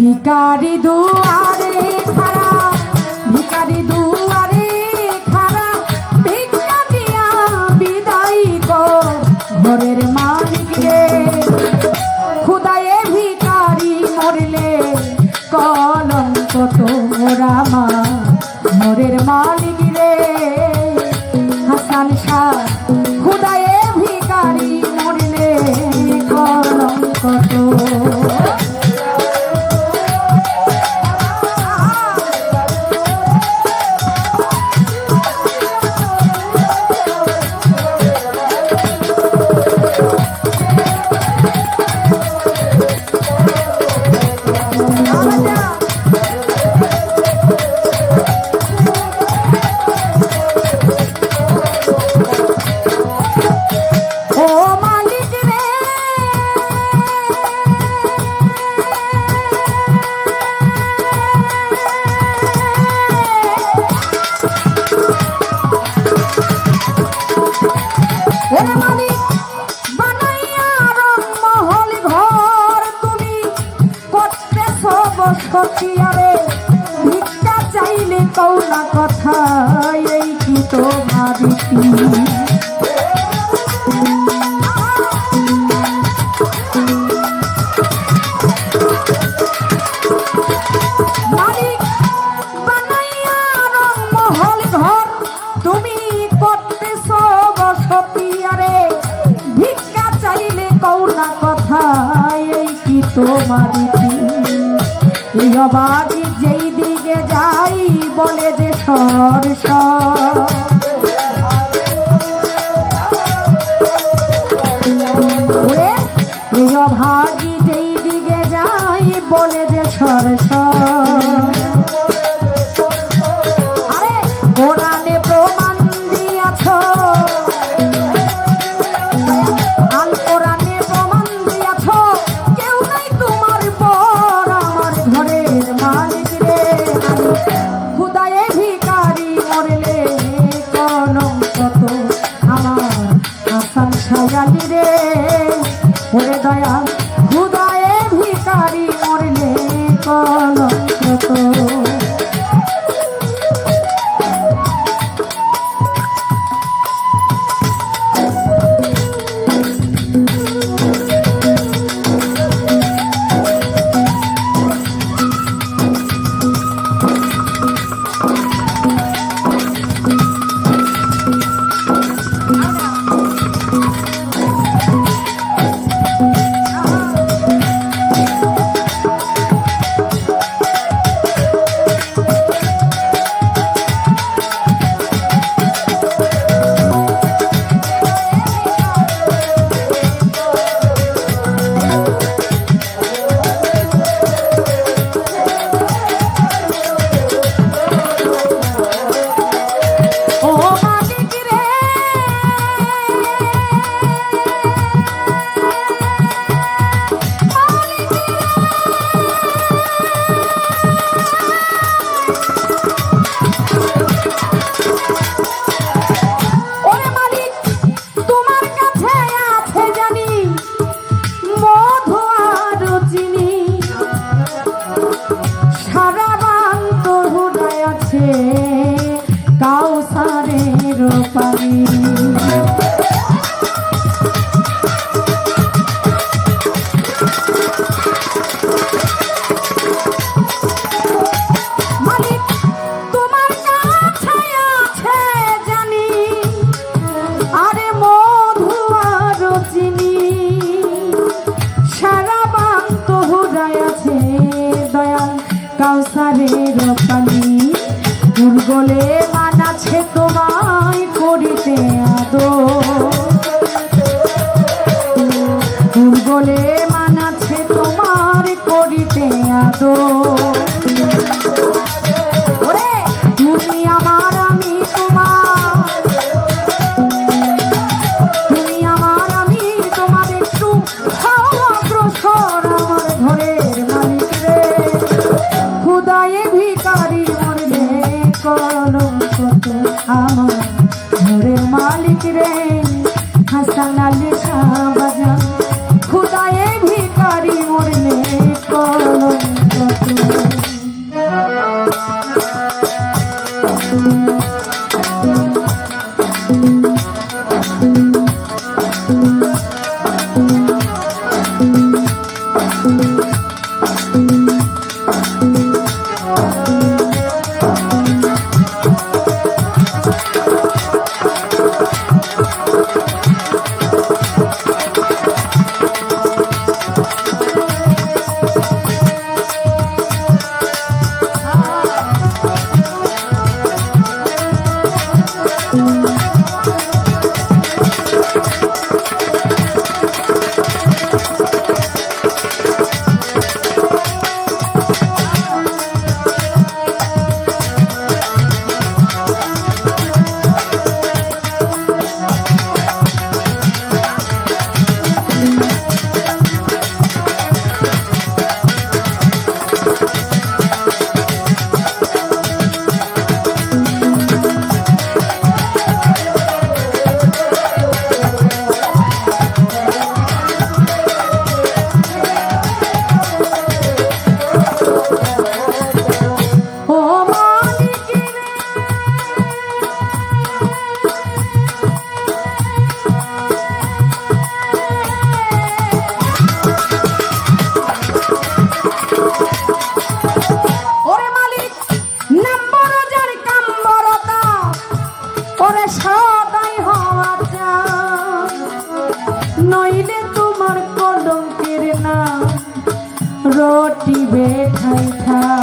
ভিখারি দুয়ারে খাড়া, ভিখারি দুয়ারে খাড়া, ভিক্ষা দিয়া বিদায় কর ঘরের মালিক রে। খুদায়ে ভিখারি মরলে কলঙ্ক তোমরা মা ঘরের মালিক রে। হাসান শাহ খুদায়ে ভিখারি মরলে কলঙ্ক তো। ভিক্ষা চাইলে কৌনা কথা এই কি তোমার রীতি। মালিক বানাইয়া রংমহল ঘর তুমি করতেছ বসতি আরে ভিক্ষা চাইলে কৌনা কথা এই কি তোমার রীতি। এই অবাধি যেই দিকে যাই বলে যে সর সর, এই অবাধি যেই দিকে যাই বলে যে সর সর। আরে কোরআনে প্রমাণ দিয়াছ, আল কোরআনে প্রমাণ দিয়াছ কেউ নাই তোমার পর আমার ঘরের মালিক রে। খুদায়ে ভিখারি মরলে কলঙ্ক তো আমার হাসান শায়ালি রে। ওরে দয়া খুদায়ে ভিখারি মরলে কলঙ্ক তো। কাউসারের পানি মালিক তোমার কাছে আছে জানি, আরে মধু আর চিনি সারা বান তোহরায় আছে দয়াল কাউসারের পানি। দুর্গলে মানাছে তোমায় করিতে আদো, দুর্গলে মানাছে তোমার করিতে আদো। ওরে তুমি আমার আমি তোমার, তুমি আমার আমি তোমার একটু অগ্রসর আমার ঘরের মালিক রে। খুদায়ে ভিখারি মরলে কলঙ্ক তো আমার ঘরের মালিক রে। হাসান আলী শাহ বাজান খুদায়ে ভিখারি মরলে কলঙ্ক। খাই খাই।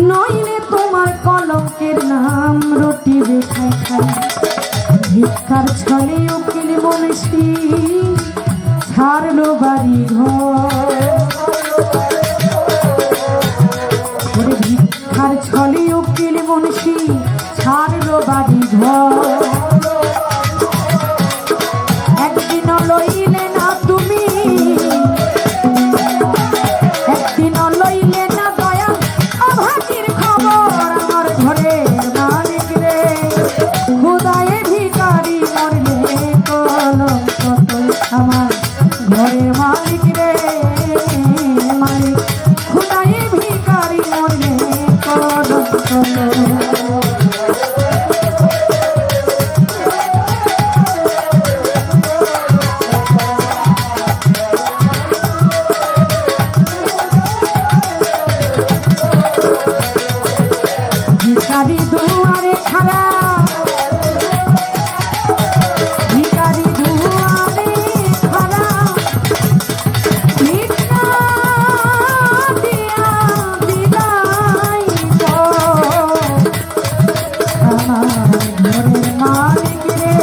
নইলে তোমার কলঙ্কের নাম রুটি খাই খাই। ভিক্ষার ছলে উকিল মনীষী ছাড়লো বাড়ি ঘর। ভিক্ষার ছলে উকিল মনীষী ছাড়লো বাড়ি ঘর। একদিন লইলে না তুমি, একদিন লইলে না দয়া অভাগীর খবর আমার ঘরের মালিক রে। খুদায়ে ভিখারি মরলে কলঙ্ক আমার ঘরের মালিক রে। মালিক খুদায়ে ভিখারি মরলে কলঙ্ক। ভিখারি দুয়ারে খাড়া, ভিখারি দুয়ারে খাড়া, ভিক্ষা দিয়া বিদায় দাও আমার ঘরের মালিক রে।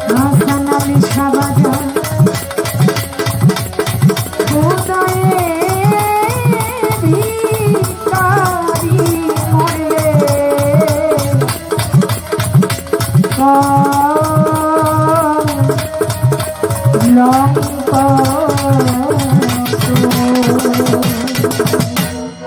হাসান আলী শাহবাজান খোদায়ে ভিখারি মরলে কলঙ্ক।